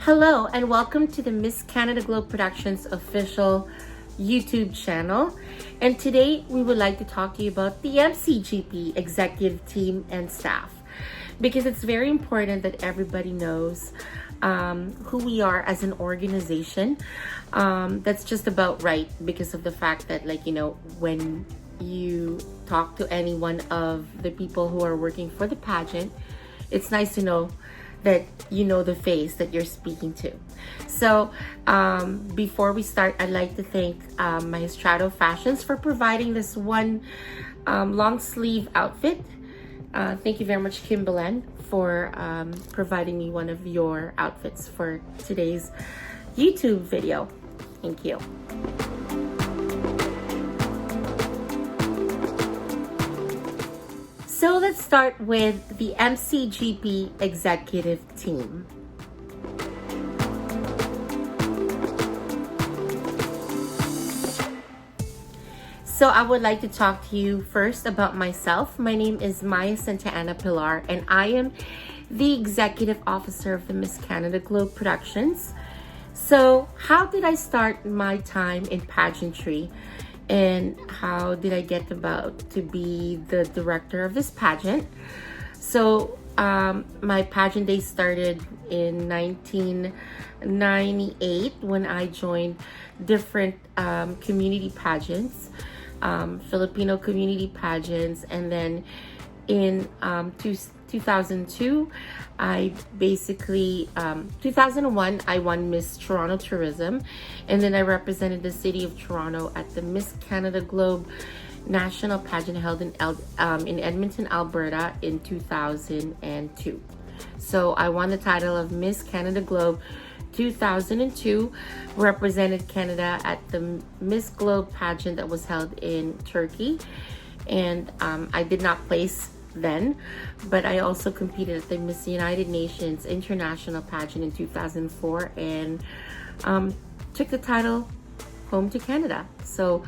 Hello and welcome to the Miss Canada Globe Productions official YouTube channel. And today we would like to talk to you about the MCGP executive team and staff, because it's very important that everybody knows who we are as an organization. That's just about right, because of the fact that, when you talk to any one of the people who are working for the pageant, it's nice to know that you know the face that you're speaking to. So before we start, I'd like to thank Maestrado Fashions for providing this one long sleeve outfit. Thank you very much, Kim Belen, for providing me one of your outfits for today's YouTube video. Thank you. So let's start with the MCGP executive team. So I would like to talk to you first about myself. My name is Willie Santiago Pilar, and I am the executive officer of the Miss Canada Globe Productions. So how did I start my time in pageantry? And how did I get about to be the director of this pageant? So my pageant days started in 1998 when I joined different community pageants, Filipino community pageants, and then in 2002 I basically 2001 I won Miss Toronto Tourism, and then I represented the city of Toronto at the Miss Canada Globe national pageant held in Edmonton, Alberta in 2002. So I won the title of Miss Canada Globe 2002, represented Canada at the Miss Globe pageant that was held in Turkey, and I did not place then, but I also competed at the Miss United Nations International Pageant in 2004 and took the title home to Canada. So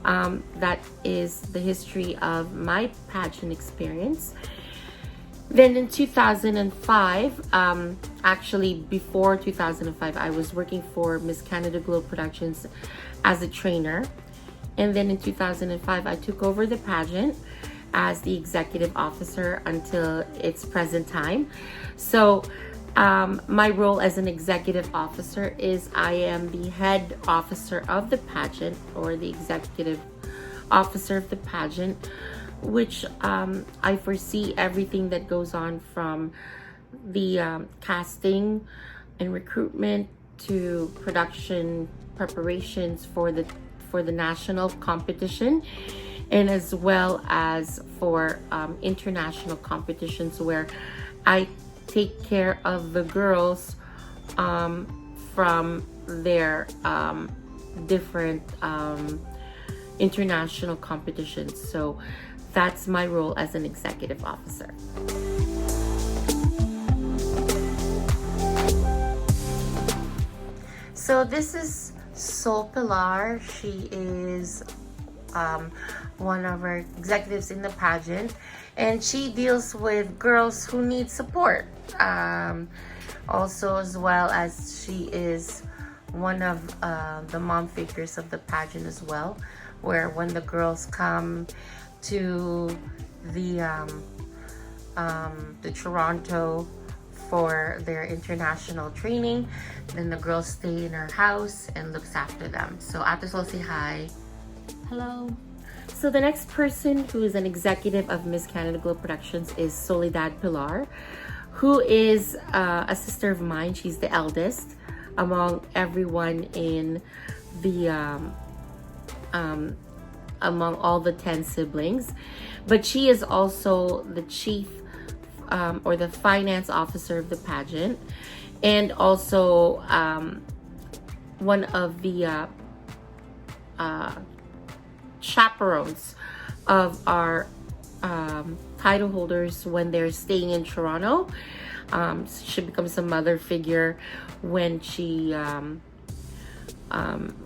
that is the history of my pageant experience. Then in 2005, actually before 2005, I was working for Miss Canada Globe Productions as a trainer. And then in 2005, I took over the pageant as the executive officer until its present time. So my role as an executive officer is I am the head officer of the pageant, or the executive officer of the pageant, which I foresee everything that goes on from the casting and recruitment to production preparations for the national competition, and as well as for international competitions, where I take care of the girls from their different international competitions. So that's my role as an executive officer. So this is Pilar. She is one of our executives in the pageant, and she deals with girls who need support. Also, as well as she is one of the mom figures of the pageant as well, where when the girls come to the Toronto for their international training, then the girls stay in her house and looks after them. So Ate Sol, say hi. Hello. So the next person who is an executive of Miss Canada Globe Productions is Soledad Pilar, who is a sister of mine. She's the eldest among everyone in the among all the 10 siblings, but she is also the chief or the finance officer of the pageant, and also one of the chaperones of our title holders when they're staying in Toronto. She becomes a mother figure when she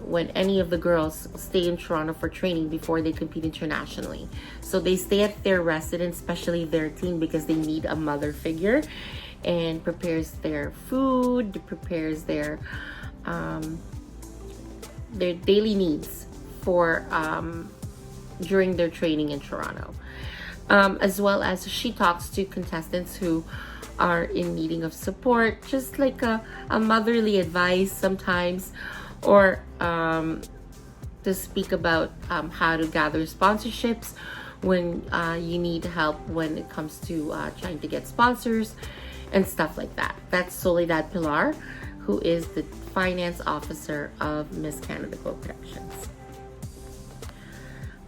when any of the girls stay in Toronto for training before they compete internationally. So they stay at their residence, especially their team, because they need a mother figure. and prepares their food, prepares their daily needs for during their training in Toronto. As well as she talks to contestants who are in needing of support, just like a motherly advice sometimes, or to speak about how to gather sponsorships when you need help when it comes to trying to get sponsors and stuff like that. That's Soledad Pilar, who is the finance officer of Miss Canada Globe Productions.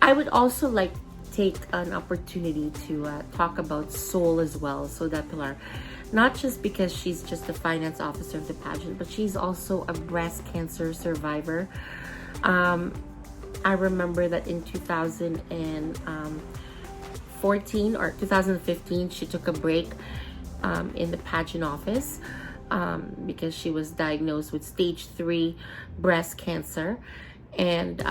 I would also like to take an opportunity to talk about Sol as well, Soledad Pilar. Not just because she's just the finance officer of the pageant, but she's also a breast cancer survivor. I remember that in 2014 or 2015, she took a break in the pageant office because she was diagnosed with stage 3 breast cancer, and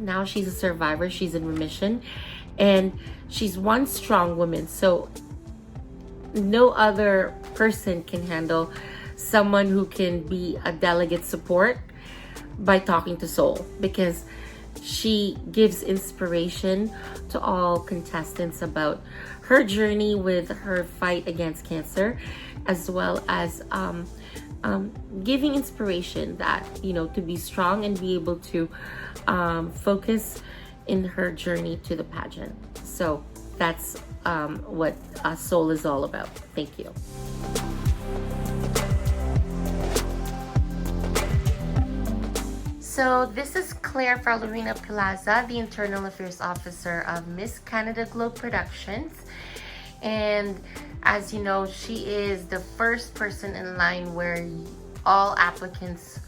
now she's a survivor. She's in remission, and she's one strong woman. So no other person can handle someone who can be a delegate support by talking to Sol, because she gives inspiration to all contestants about her journey with her fight against cancer, as well as giving inspiration that, you know, to be strong and be able to focus in her journey to the pageant. So that's what Sol is all about. Thank you. So this is Claire Falorina Pilaza, the Internal Affairs Officer of Miss Canada Globe Productions. And as you know, she is the first person in line where all applicants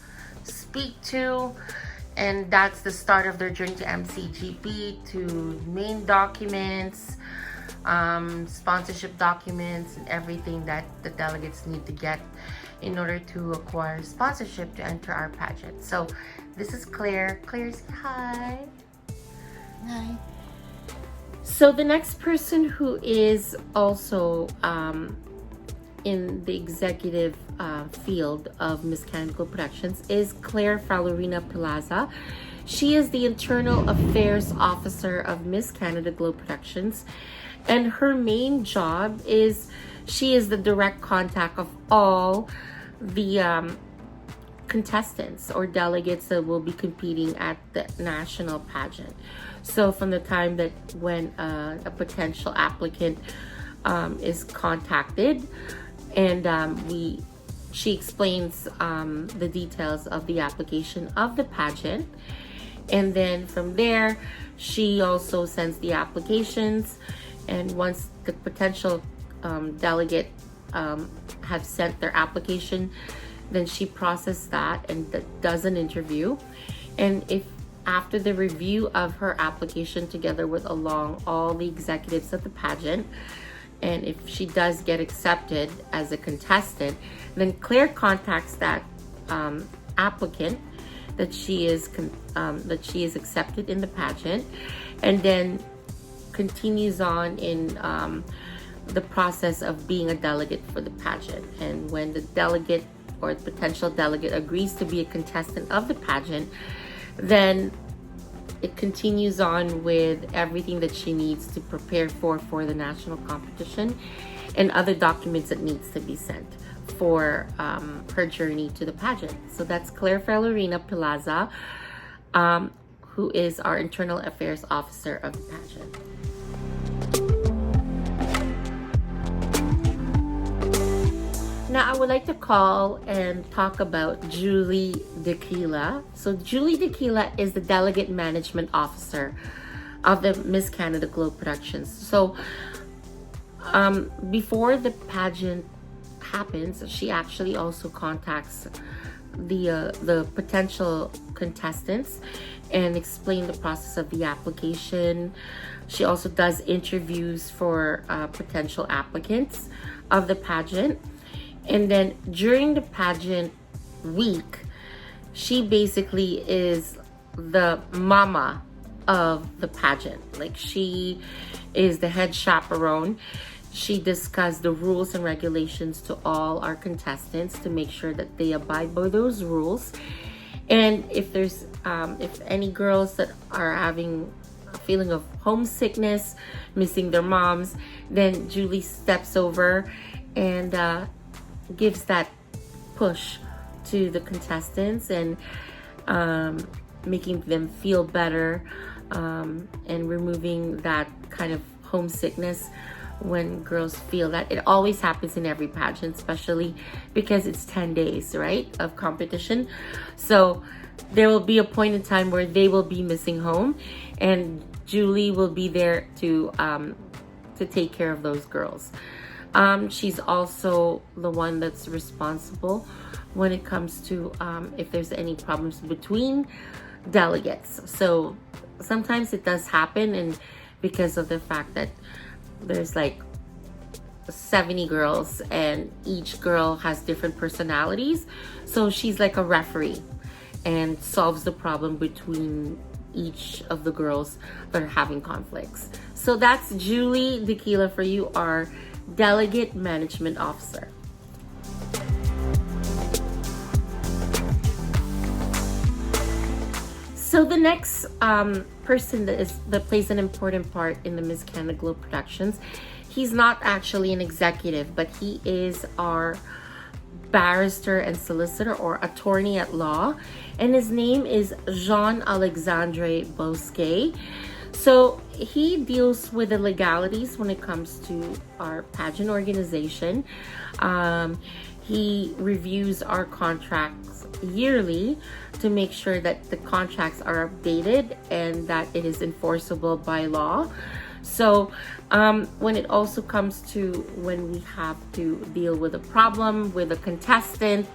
speak to, and that's the start of their journey to MCGP, to main documents, sponsorship documents, and everything that the delegates need to get in order to acquire sponsorship to enter our pageant. So this is Claire. Claire, say hi. Hi. So the next person who is also in the executive field of Miss Canada Globe Productions is Claire Falorina Pilaza. She is the Internal Affairs Officer of Miss Canada Globe Productions, and her main job is she is the direct contact of all the contestants or delegates that will be competing at the national pageant. So from the time that when a potential applicant is contacted, and she explains the details of the application of the pageant, and then from there she also sends the applications, and once the potential delegate have sent their application, then she processes that and does an interview. And if after the review of her application together with along all the executives of the pageant, and if she does get accepted as a contestant, then Claire contacts that applicant that she is accepted in the pageant, and then continues on in the process of being a delegate for the pageant. And when the delegate or the potential delegate agrees to be a contestant of the pageant, then it continues on with everything that she needs to prepare for the national competition and other documents that needs to be sent for her journey to the pageant. So that's Claire Falorina Pilaza, who is our Internal Affairs Officer of the pageant. Now, I would like to call and talk about Julie Tequila. So Julie Tequila is the Delegate Management Officer of the Miss Canada Globe Productions. So before the pageant happens, she actually also contacts the potential contestants and explain the process of the application. She also does interviews for potential applicants of the pageant. And then during the pageant week, she basically is the mama of the pageant. Like, she is the head chaperone. She discussed the rules and regulations to all our contestants to make sure that they abide by those rules. And if there's if any girls that are having a feeling of homesickness, missing their moms, then Julie steps over and gives that push to the contestants and making them feel better and removing that kind of homesickness when girls feel that. It always happens in every pageant, especially because it's 10 days, right, of competition. So there will be a point in time where they will be missing home, and Julie will be there to take care of those girls. She's also the one that's responsible when it comes to if there's any problems between delegates. So sometimes it does happen, and because of the fact that there's like 70 girls and each girl has different personalities, so she's like a referee and solves the problem between each of the girls that are having conflicts. So that's Julie Tequila for you, our delegate management officer. So the next person that plays an important part in the Miss Canada Globe Productions, he's not actually an executive, but he is our barrister and solicitor, or attorney at law, and his name is Jean-Alexandre Bosquet. So he deals with the legalities when it comes to our pageant organization. He reviews our contracts yearly to make sure that the contracts are updated and that it is enforceable by law. So when it also comes to when we have to deal with a problem with a contestant,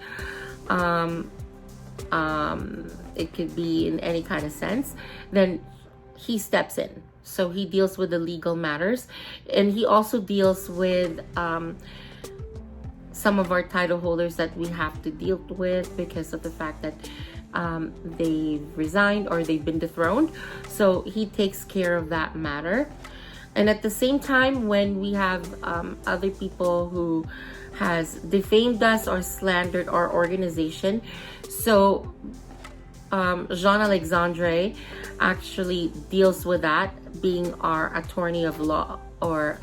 it could be in any kind of sense, then he steps in. So he deals with the legal matters, and he also deals with some of our title holders that we have to deal with because of the fact that they've resigned or they've been dethroned. So he takes care of that matter. And at the same time, when we have other people who has defamed us or slandered our organization, so Jean-Alexandre actually deals with that, being our attorney of law, or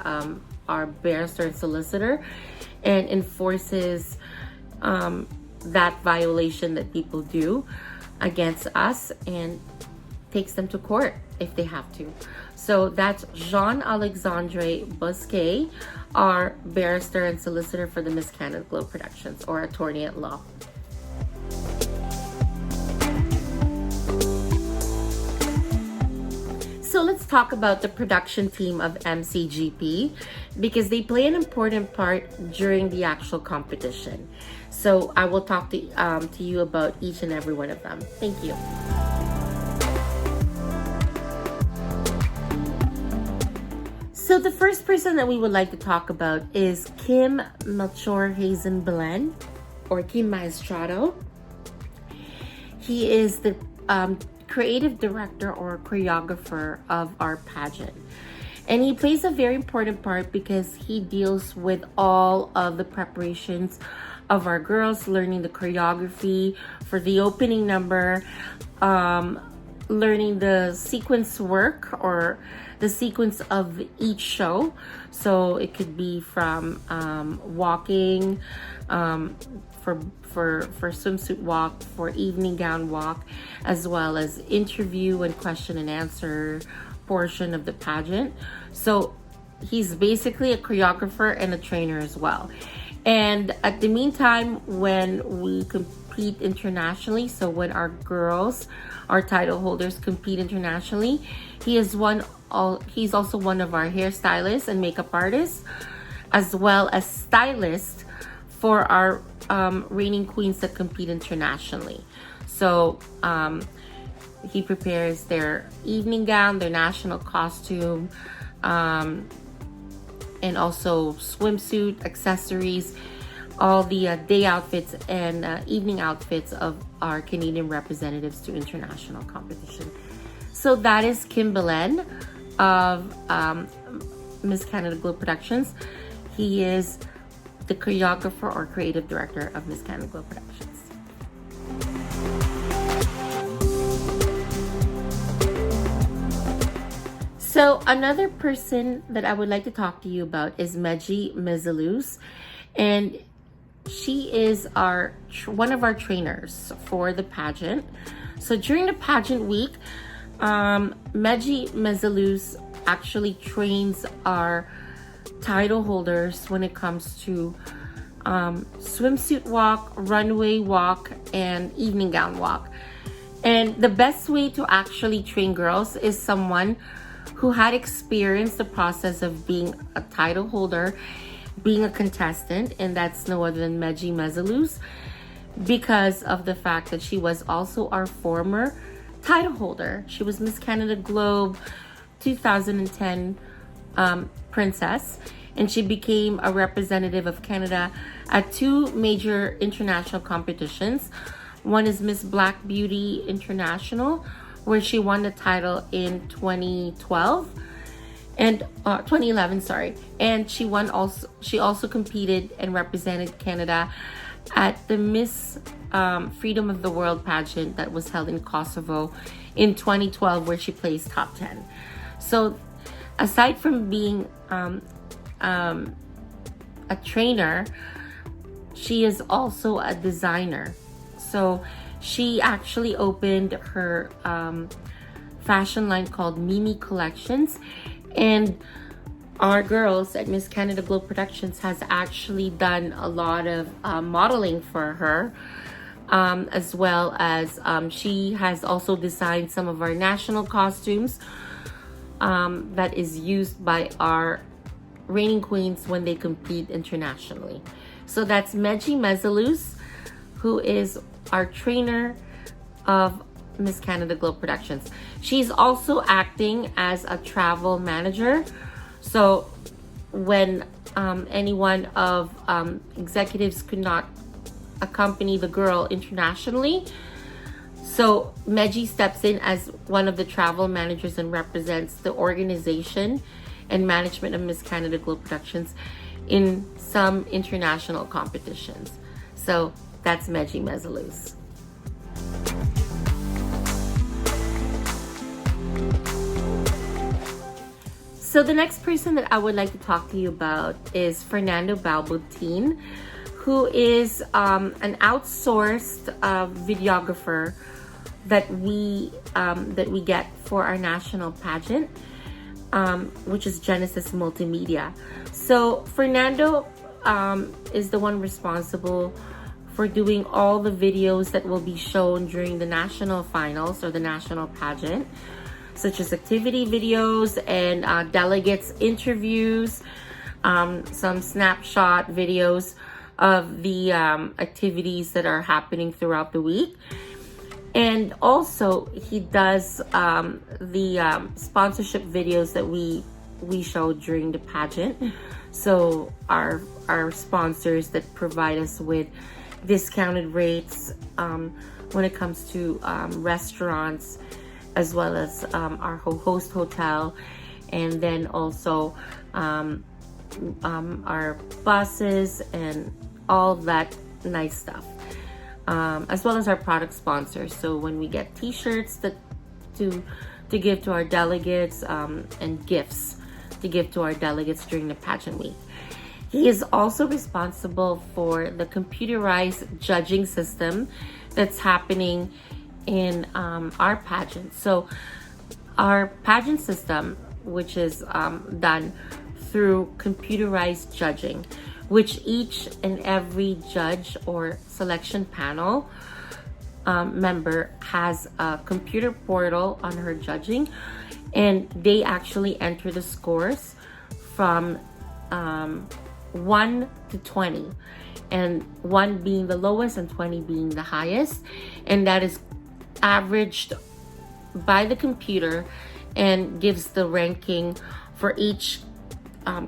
our barrister and solicitor, and enforces that violation that people do against us and takes them to court if they have to. So that's Jean-Alexandre Bosquet, our barrister and solicitor for the Miss Canada Globe Productions, or attorney at law. So let's talk about the production team of MCGP, because they play an important part during the actual competition. So I will talk to you about each and every one of them. Thank you. So the first person that we would like to talk about is Kim Melchor Hazen Belen, or Kim Maestrato. He is the creative director or choreographer of our pageant, and he plays a very important part because he deals with all of the preparations of our girls, learning the choreography for the opening number, learning the sequence work or the sequence of each show. So it could be from walking, for swimsuit walk, for evening gown walk, as well as interview and question and answer portion of the pageant. So he's basically a choreographer and a trainer as well. And at the meantime, when we compete internationally, so when our girls, our title holders, compete internationally, he's also one of our hairstylists and makeup artists, as well as stylists for our reigning queens that compete internationally. So he prepares their evening gown, their national costume, and also swimsuit, accessories, all the day outfits and evening outfits of our Canadian representatives to international competition. So that is Kim Belen of Miss Canada Globe Productions. He is the choreographer or creative director of Miss Canada Glow Productions. So another person that I would like to talk to you about is Maggie Meza, and she is one of our trainers for the pageant. So during the pageant week, Maggie Meza actually trains our title holders when it comes to swimsuit walk, runway walk, and evening gown walk. And the best way to actually train girls is someone who had experienced the process of being a title holder, being a contestant, and that's no other than Maggie Meza, because of the fact that she was also our former title holder. She was Miss Canada Globe 2010 princess, and she became a representative of Canada at two major international competitions. One is Miss Black Beauty International, where she won the title in 2012 and 2011, sorry. And she also competed and represented Canada at the Miss Freedom of the World pageant that was held in Kosovo in 2012, where she placed top 10. So aside from being a trainer, she is also a designer. So she actually opened her fashion line called Mimi Collections, and our girls at Miss Canada Glow Productions has actually done a lot of modeling for her, as well as she has also designed some of our national costumes that is used by our reigning queens when they compete internationally. So that's Maggie Meza, who is our trainer of Miss Canada Glow Productions. She's also acting as a travel manager. So when any one of executives could not accompany the girl internationally, so Maggie steps in as one of the travel managers and represents the organization and management of Miss Canada Glow Productions in some international competitions. So that's Maggie Meza. So the next person that I would like to talk to you about is Fernando Palpatine, who is an outsourced videographer that we get for our national pageant, which is Genesis Multimedia. So Fernando is the one responsible for doing all the videos that will be shown during the national finals or the national pageant, such as activity videos and delegates interviews, some snapshot videos of the activities that are happening throughout the week. And also he does the sponsorship videos that we show during the pageant. So our sponsors that provide us with discounted rates when it comes to restaurants, as well as our host hotel, and then also our buses and all that nice stuff, as well as our product sponsors. So when we get t-shirts to give to our delegates, and gifts to give to our delegates during the pageant week. He is also responsible for the computerized judging system that's happening in our pageant. So our pageant system, which is done through computerized judging, which each and every judge or selection panel member has a computer portal on her judging, and they actually enter the scores from 1 to 20, and 1 being the lowest and 20 being the highest, and that is averaged by the computer and gives the ranking for each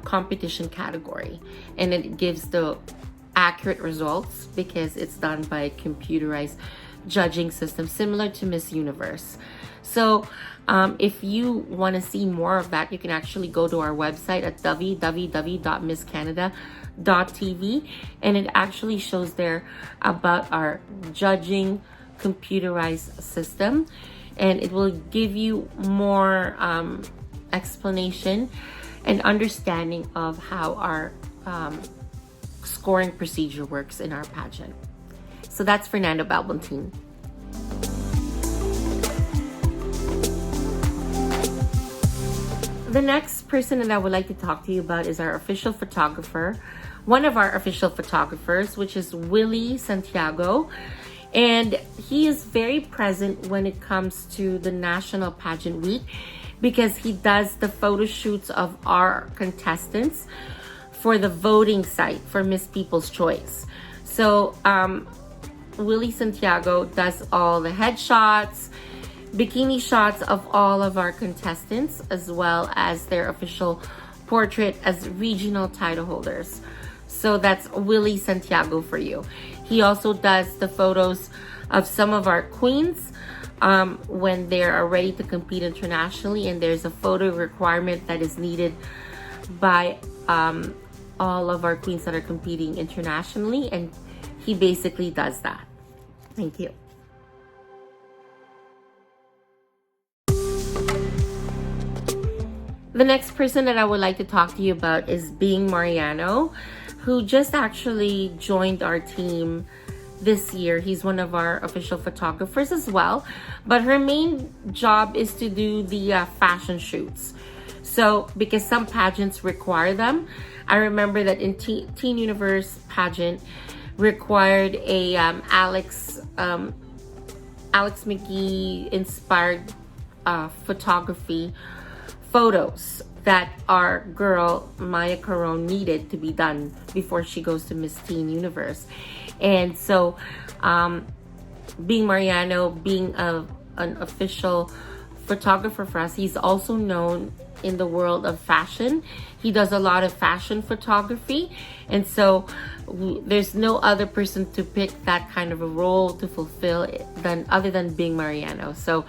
competition category, and it gives the accurate results because it's done by computerized judging system, similar to Miss Universe. So if you want to see more of that, you can actually go to our website at www.misscanada.tv, and it actually shows there about our judging computerized system, and it will give you more explanation and understanding of how our scoring procedure works in our pageant. So that's Fernando Palpatine. The next person that I would like to talk to you about is our official photographer, one of our official photographers, which is Willie Santiago. And he is very present when it comes to the National Pageant Week because he does the photo shoots of our contestants for the voting site for Miss People's Choice. So Willie Santiago does all the headshots, bikini shots of all of our contestants, as well as their official portrait as regional title holders. So that's Willie Santiago for you. He also does the photos of some of our queens when they are ready to compete internationally, and there's a photo requirement that is needed by all of our queens that are competing internationally, and he basically does that. Thank you. The next person that I would like to talk to you about is Bing Mariano, who just actually joined our team this year. He's one of our official photographers as well, but her main job is to do the fashion shoots. So because some pageants require them, I remember that in Teen Universe pageant required a Alex McGee inspired photography photos that our girl Maya Caron needed to be done before she goes to Miss Teen Universe. And so being Mariano, being an official photographer for us, he's also known in the world of fashion. He does a lot of fashion photography, and so there's no other person to pick that kind of a role to fulfill other than Bing Mariano. So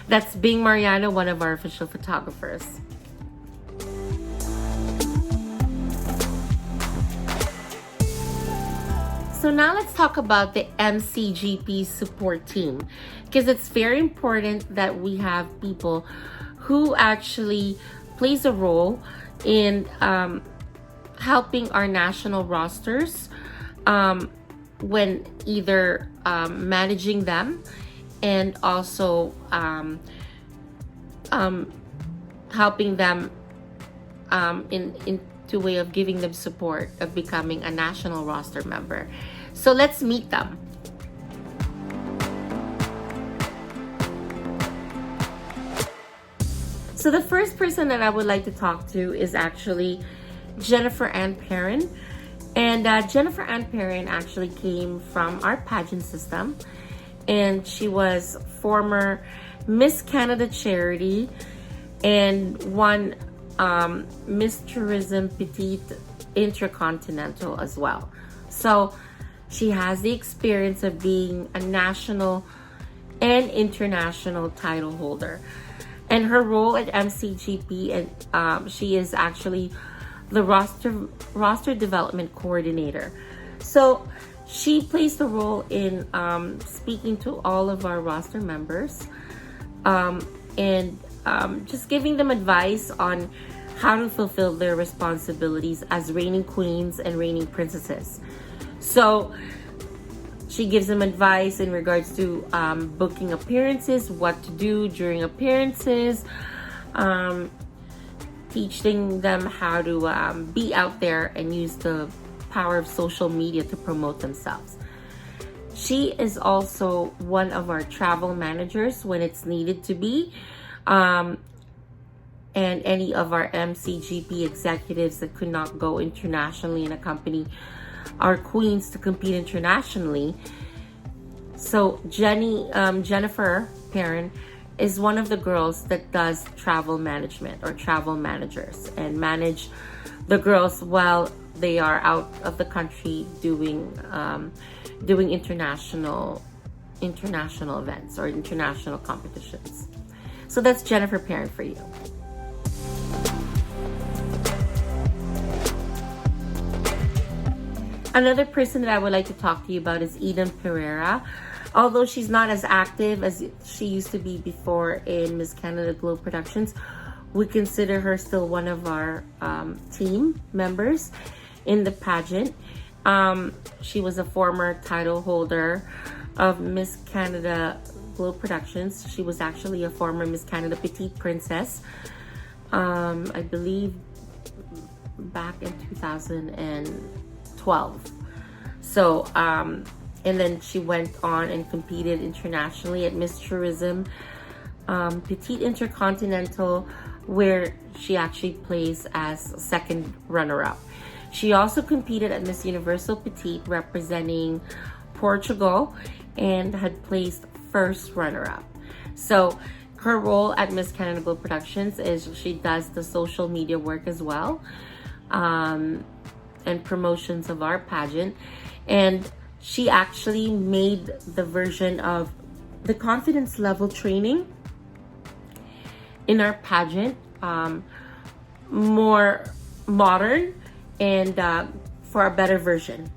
that's Bing Mariano, one of our official photographers. So now let's talk about the MCGP support team, because it's very important that we have people who actually plays a role in helping our national rosters when either managing them and also helping them into way of giving them support of becoming a national roster member. So let's meet them. So the first person that I would like to talk to is actually Jennifer Ann Perrin. And Jennifer Ann Perrin actually came from our pageant system, and she was former Miss Canada Charity and won Miss Tourism Petite Intercontinental as well. So she has the experience of being a national and international title holder. And her role at MCGP, and she is actually the roster development coordinator. So she plays the role in speaking to all of our roster members and just giving them advice on how to fulfill their responsibilities as reigning queens and reigning princesses. So she gives them advice in regards to booking appearances, what to do during appearances, teaching them how to be out there and use the power of social media to promote themselves. She is also one of our travel managers when it's needed to be. And any of our MCGP executives that could not go internationally and accompany our queens to compete internationally. So Jennifer Perrin is one of the girls that does travel management or travel managers and manage the girls while they are out of the country doing international international events or international competitions. So that's Jennifer Perrin for you. Another person that I would like to talk to you about is Eden Pereira. Although she's not as active as she used to be before in Miss Canada Globe Productions, we consider her still one of our team members in the pageant. She was a former title holder of Miss Canada Globe Productions. She was actually a former Miss Canada Petite Princess, I believe back in 2012. So, and then she went on and competed internationally at Miss Tourism Petite Intercontinental, where she actually placed as second runner-up. She also competed at Miss Universal Petite representing Portugal and had placed first runner-up. So her role at Miss Canada Globe Productions is she does the social media work as well, and promotions of our pageant. And she actually made the version of the confidence level training in our pageant more modern and for a better version.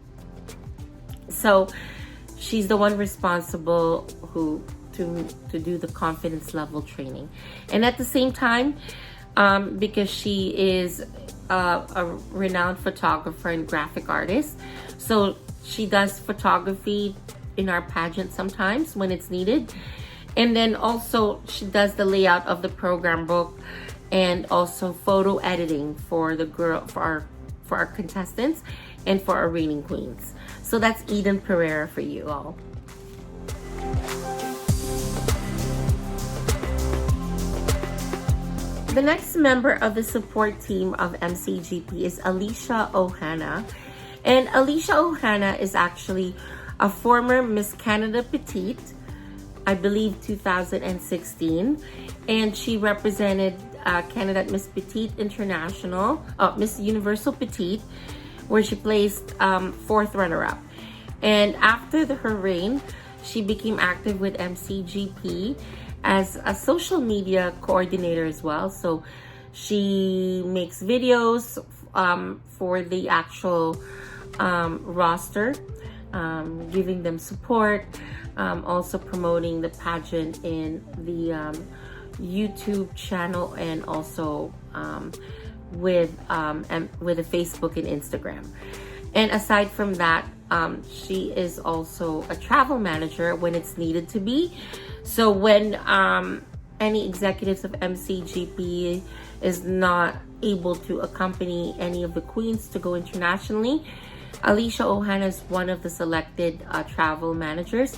So she's the one responsible to do the confidence level training. And at the same time, because she is a renowned photographer and graphic artist, so she does photography in our pageant sometimes when it's needed. And then also she does the layout of the program book and also photo editing for our contestants and for our reigning queens. So that's Eden Pereira for you all. The next member of the support team of MCGP is Alicia Ohana. And Alicia Ohana is actually a former Miss Canada Petite, I believe 2016. And she represented Canada at Miss Petite International, Miss Universal Petite, where she placed fourth runner-up. And after her reign, she became active with MCGP as a social media coordinator as well. So she makes videos for the actual roster, giving them support, also promoting the pageant in the YouTube channel, and also with the Facebook and Instagram. And aside from that, she is also a travel manager when it's needed to be. So when any executives of MCGP is not able to accompany any of the queens to go internationally, Alicia Ohana is one of the selected travel managers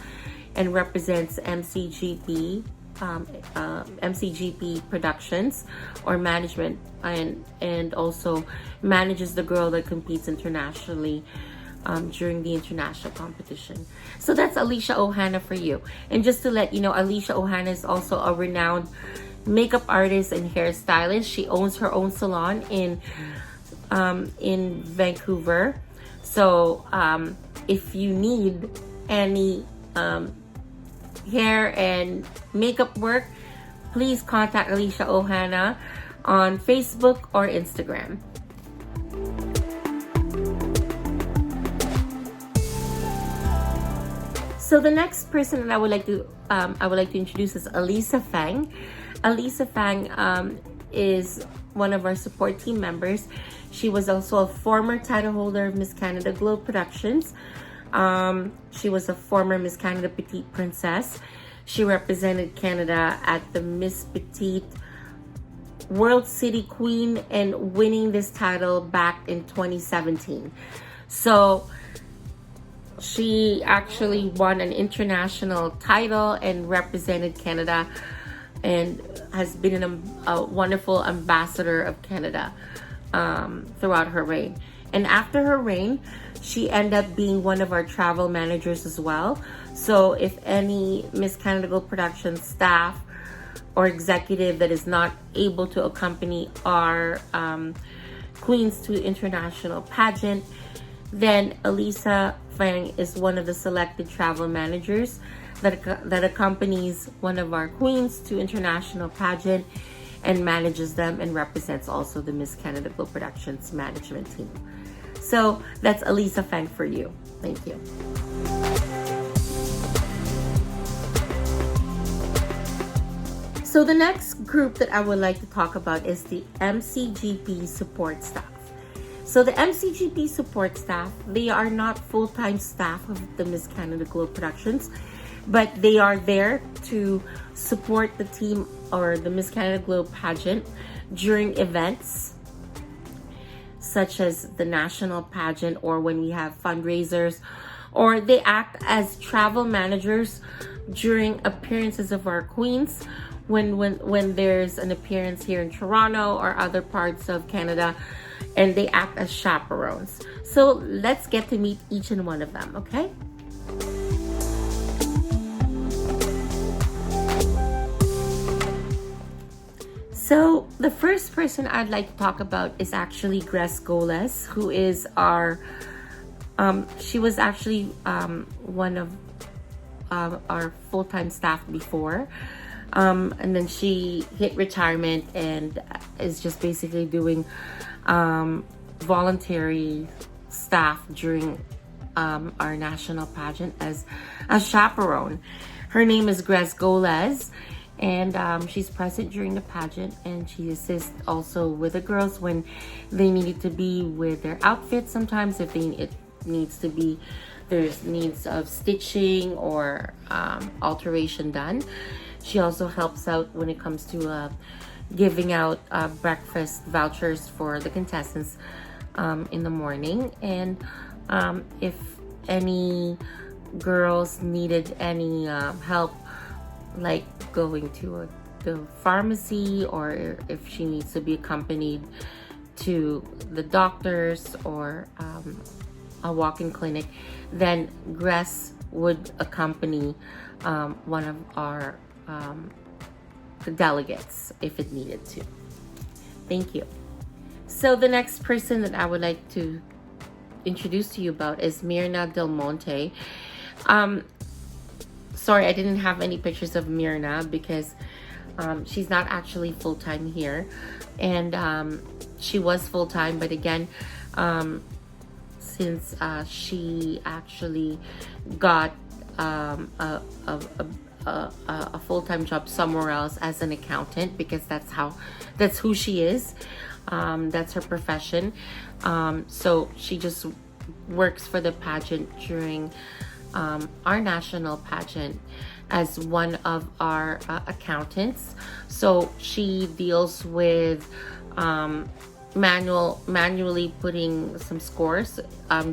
and represents MCGP Productions or management, and also manages the girl that competes internationally during the international competition. So that's Alicia Ohana for you. And just to let you know, Alicia Ohana is also a renowned makeup artist and hairstylist. She owns her own salon in Vancouver. So if you need any hair and makeup work, please contact Alicia Ohana on Facebook or Instagram. So the next person that I would like to introduce is Alisa Fang. Alisa Fang is one of our support team members. She was also a former title holder of Miss Canada Globe Productions. She was a former Miss Canada Petite Princess. She represented Canada at the Miss Petite World City Queen and winning this title back in 2017. So she actually won an international title and represented Canada and has been a wonderful ambassador of Canada throughout her reign. And after her reign, she ended up being one of our travel managers as well. So if any Miss Canada Globe Productions staff or executive that is not able to accompany our queens to international pageant, then Alisa Fang is one of the selected travel managers that accompanies one of our queens to international pageant and manages them and represents also the Miss Canada Glow Productions management team. So that's Alisa Fang for you. Thank you. So the next group that I would like to talk about is the MCGP support staff. So the MCGP support staff, they are not full-time staff of the Miss Canada Glow Productions, but they are there to support the team or the Miss Canada Glow pageant during events such as the national pageant or when we have fundraisers, or they act as travel managers during appearances of our queens when there's an appearance here in Toronto or other parts of Canada, and they act as chaperones. So let's get to meet each and one of them, okay? So the first person I'd like to talk about is actually Grace Goles, who is our, she was actually one of our full-time staff before. And then she hit retirement and is just basically doing voluntary staff during our national pageant as a chaperone. Her name is Grace Goles, and she's present during the pageant, and she assists also with the girls when they needed to be with their outfits. Sometimes if it needs to be, there's needs of stitching or alteration done. She also helps out when it comes to giving out breakfast vouchers for the contestants in the morning. And if any girls needed any help, like going to the pharmacy, or if she needs to be accompanied to the doctors or a walk-in clinic, then Grace would accompany one of our the delegates if it needed to. Thank you. So the next person that I would like to introduce to you about is Mirna Del Monte. Sorry, I didn't have any pictures of Mirna because she's not actually full-time here, and she was full-time, but again, since she actually got a full-time job somewhere else as an accountant, because that's who she is, that's her profession, so she just works for the pageant during our national pageant as one of our accountants. So she deals with manually putting some scores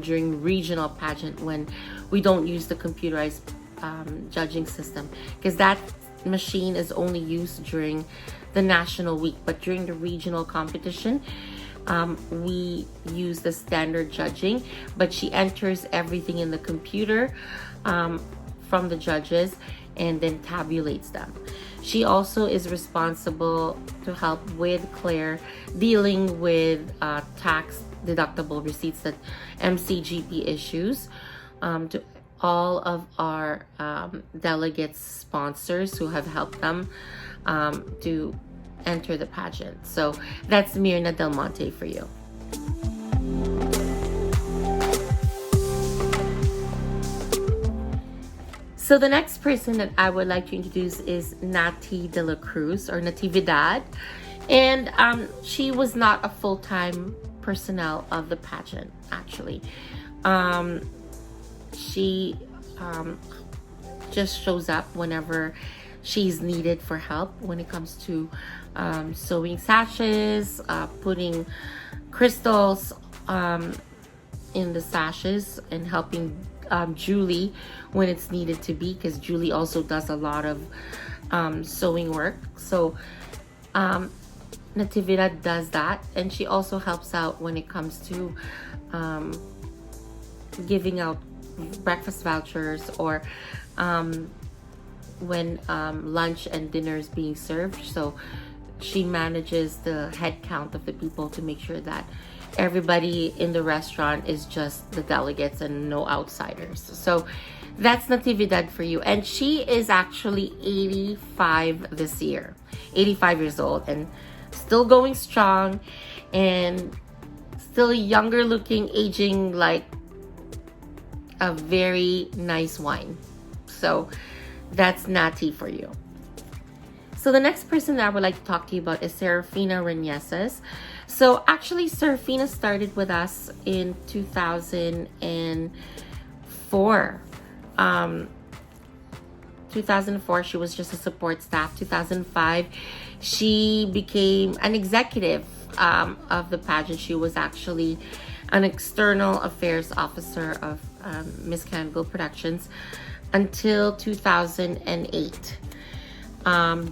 during regional pageant when we don't use the computerized judging system, because that machine is only used during the national week, but during the regional competition we use the standard judging, but she enters everything in the computer from the judges and then tabulates them. She also is responsible to help with Claire dealing with tax deductible receipts that MCGP issues to all of our delegates, sponsors who have helped them to enter the pageant. So that's Mirna Del Monte for you. So the next person that I would like to introduce is Nati de la Cruz, or Natividad, and she was not a full-time personnel of the pageant actually. She just shows up whenever she's needed for help when it comes to sewing sashes, putting crystals in the sashes, and helping Julie when it's needed to be, because Julie also does a lot of sewing work. So Natividad does that, and she also helps out when it comes to giving out breakfast vouchers, or when lunch and dinner is being served. So she manages the head count of the people to make sure that everybody in the restaurant is just the delegates and no outsiders. So that's Natividad for you. And she is actually 85 this year. 85 years old and still going strong and still younger looking, aging like a very nice wine. So that's Nati for you. So the next person that I would like to talk to you about is Serafina Reneses. So actually Serafina started with us in 2004. 2004 she was just a support staff. 2005 she became an executive of the pageant. She was actually an external affairs officer of Miss Canville Productions until 2008,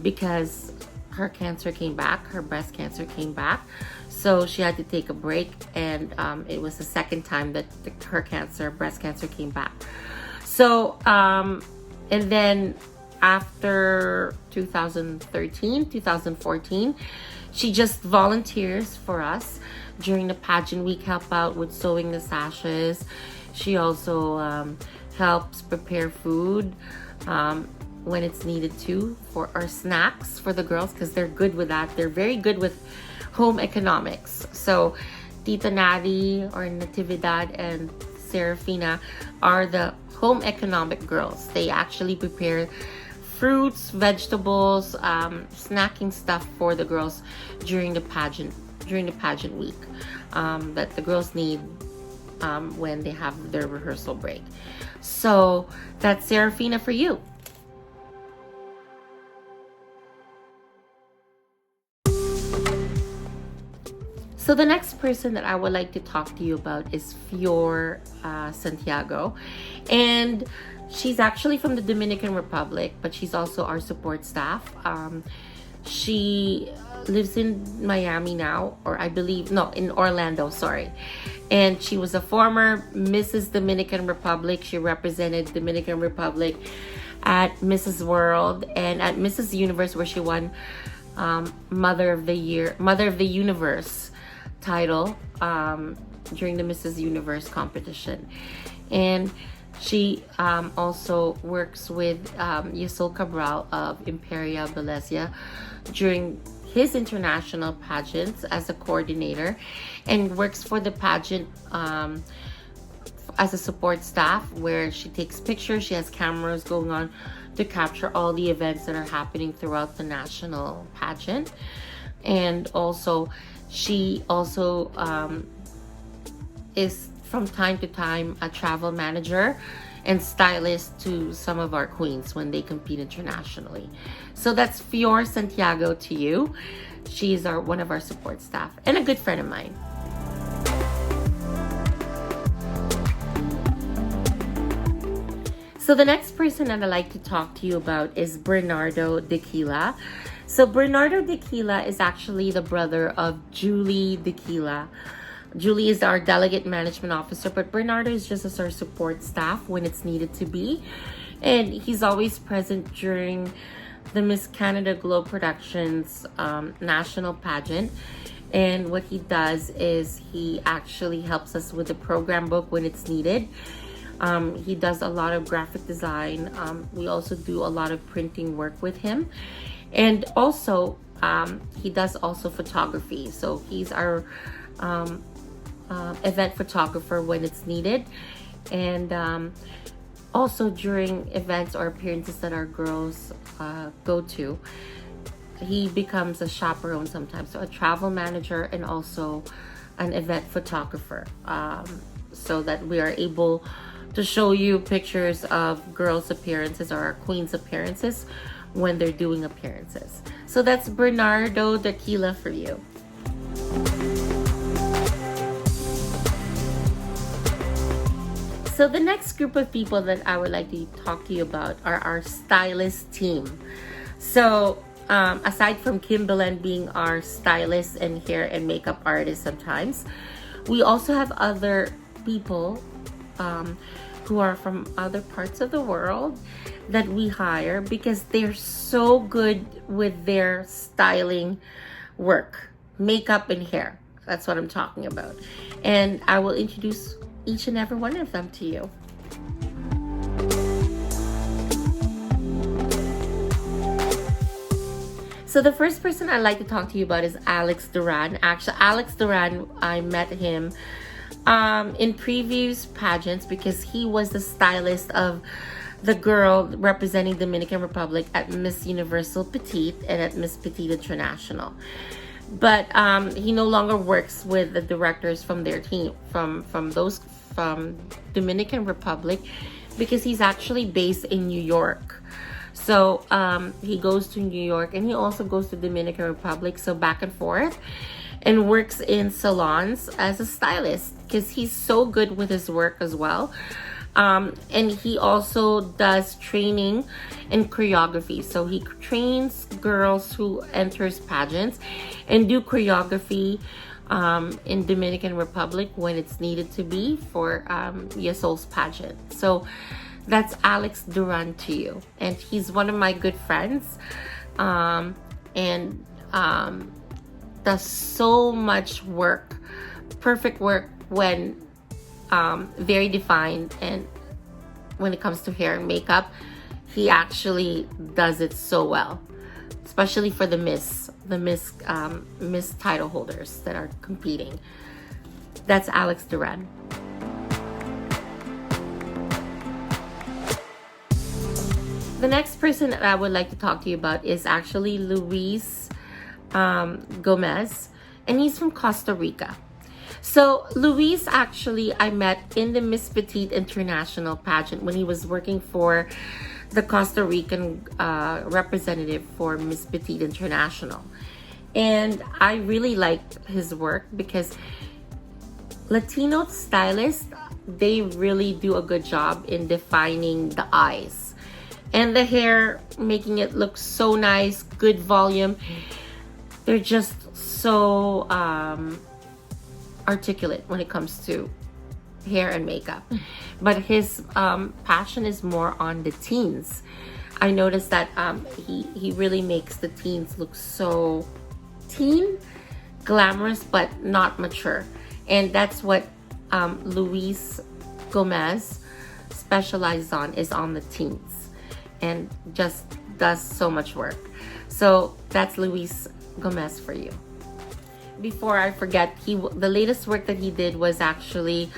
because her cancer came back, her breast cancer came back, so she had to take a break, and it was the second time that her breast cancer came back. So and then after 2013, 2014, she just volunteers for us during the pageant week, help out with sewing the sashes. She also helps prepare food when it's needed to, for our snacks for the girls, because they're good with that. They're very good with home economics. So Tita Nadi or Natividad and Serafina are the home economic girls. They actually prepare fruits, vegetables, snacking stuff for the girls during the pageant week that the girls need when they have their rehearsal break. So that's Serafina for you. So the next person that I would like to talk to you about is Willie Santiago, and she's actually from the Dominican Republic, but she's also our support staff. She lives in Miami now, or I believe, no, in Orlando, sorry. And she was a former Mrs. Dominican Republic. She represented Dominican Republic at Mrs. World and at Mrs. Universe, where she won Mother of the Universe title during the Mrs. Universe competition. And she also works with Yasol Cabral of Imperia Bellezia during his international pageants as a coordinator, and works for the pageant as a support staff, where she takes pictures. She has cameras going on to capture all the events that are happening throughout the national pageant. And also she also is from time to time a travel manager and stylist to some of our queens when they compete internationally. So that's Willie Santiago to you. She's one of our support staff and a good friend of mine. So the next person that I'd like to talk to you about is Bernardo Tequila. So Bernardo Tequila is actually the brother of Julie Tequila. Julie is our delegate management officer, but Bernardo is just as our support staff when it's needed to be. And he's always present during the Miss Canada Globe Productions national pageant. And what he does is he actually helps us with the program book when it's needed. He does a lot of graphic design. We also do a lot of printing work with him. And also, he does also photography. So he's our event photographer when it's needed. And also during events or appearances that our girls go to, he becomes a chaperone sometimes. So a travel manager and also an event photographer. So that we are able to show you pictures of girls' appearances or our queens' appearances when they're doing appearances. So that's Bernardo Tequila for you. So the next group of people that I would like to talk to you about are our stylist team. So aside from Kim Belen being our stylist and hair and makeup artist sometimes, we also have other people who are from other parts of the world that we hire because they're so good with their styling work, makeup and hair. That's what I'm talking about. And I will introduce each and every one of them to you. So the first person I'd like to talk to you about is Alex Duran. Actually, Alex Duran, I met him in previous pageants because he was the stylist of the girl representing Dominican Republic at Miss Universal Petite and at Miss Petite International. But he no longer works with the directors from their team, from Dominican Republic, because he's actually based in New York. So he goes to New York and he also goes to Dominican Republic, so back and forth, and works in salons as a stylist because he's so good with his work as well. And he also does training and choreography. So he trains girls who enters pageants and do choreography in Dominican Republic when it's needed to be for Yasol's pageant. So that's Alex Duran to you. And he's one of my good friends. And does so much work, perfect work when very defined, and when it comes to hair and makeup, he actually does it so well, especially for the Miss title holders that are competing. That's Alex Duran. The next person that I would like to talk to you about is actually Luis Gomez, and he's from Costa Rica. So Luis, actually, I met in the Miss Petite International pageant when he was working for the Costa Rican representative for Miss Petite International. And I really liked his work because Latino stylists, they really do a good job in defining the eyes and the hair, making it look so nice, good volume. They're just so articulate when it comes to hair and makeup. But his passion is more on the teens. I noticed that he really makes the teens look so teen, glamorous, but not mature. And that's what Luis Gomez specializes on, is on the teens, and just does so much work. So that's Luis Gomez for you. Before I forget, the latest work that he did was actually,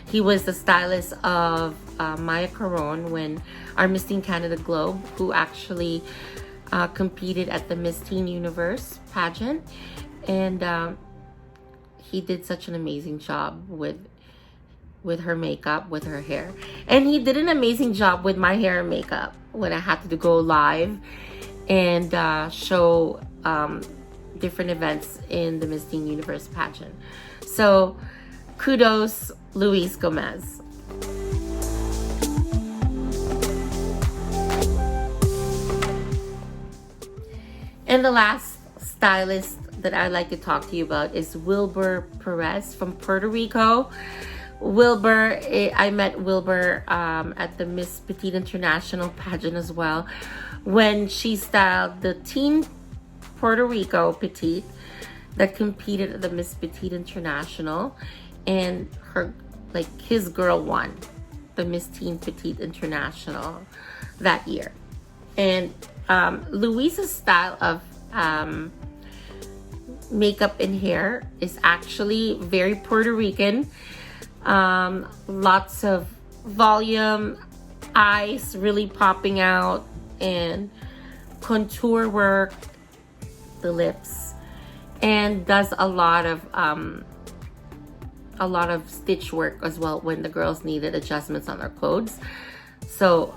he was the stylist of Maya Caron when our Miss Teen Canada Globe, who actually competed at the Miss Teen Universe pageant, and he did such an amazing job with her makeup, with her hair, and he did an amazing job with my hair and makeup when I had to go live and show different events in the Miss Teen Universe pageant. So kudos, Luis Gomez. And the last stylist that I'd like to talk to you about is Wilbur Perez from Puerto Rico. Wilbur, I met Wilbur at the Miss Petite International pageant as well, when she styled the teen Puerto Rico Petite that competed at the Miss Petite International, and his girl won the Miss Teen Petite International that year. And Luis's style of makeup and hair is actually very Puerto Rican. Lots of volume, eyes really popping out, and contour work, the lips, and does a lot of stitch work as well when the girls needed adjustments on their clothes. So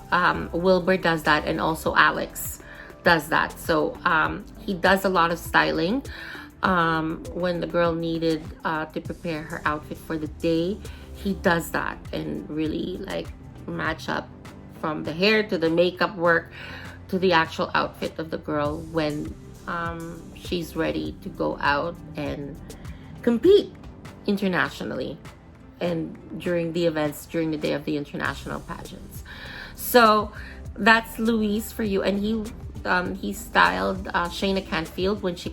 Wilbur does that, and also Alex does that. So he does a lot of styling when the girl needed to prepare her outfit for the day. He does that and really match up from the hair to the makeup work to the actual outfit of the girl when she's ready to go out and compete internationally and during the events during the day of the international pageants. So that's Luis for you. And he styled Shayna Canfield when she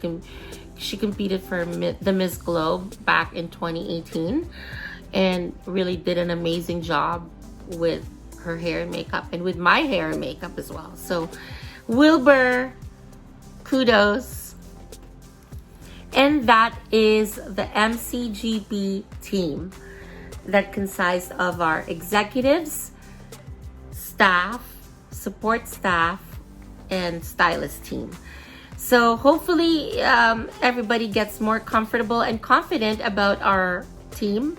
competed for the Miss Globe back in 2018, and really did an amazing job with her hair and makeup, and with my hair and makeup as well. So Wilbur kudos. And that is the MCGP team that consists of our executives, staff, support staff, and stylist team. So hopefully everybody gets more comfortable and confident about our team,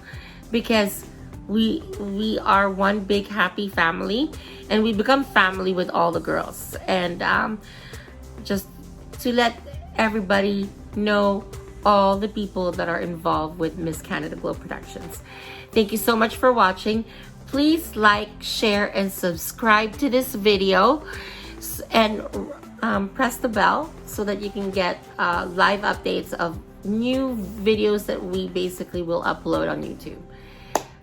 because we are one big happy family, and we become family with all the girls. And just to let everybody know all the people that are involved with Miss Canada Glow Productions. Thank you so much for watching. Please like, share, and subscribe to this video, and press the bell so that you can get live updates of new videos that we basically will upload on YouTube.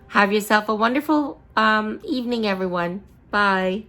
Have yourself a wonderful evening, everyone. Bye.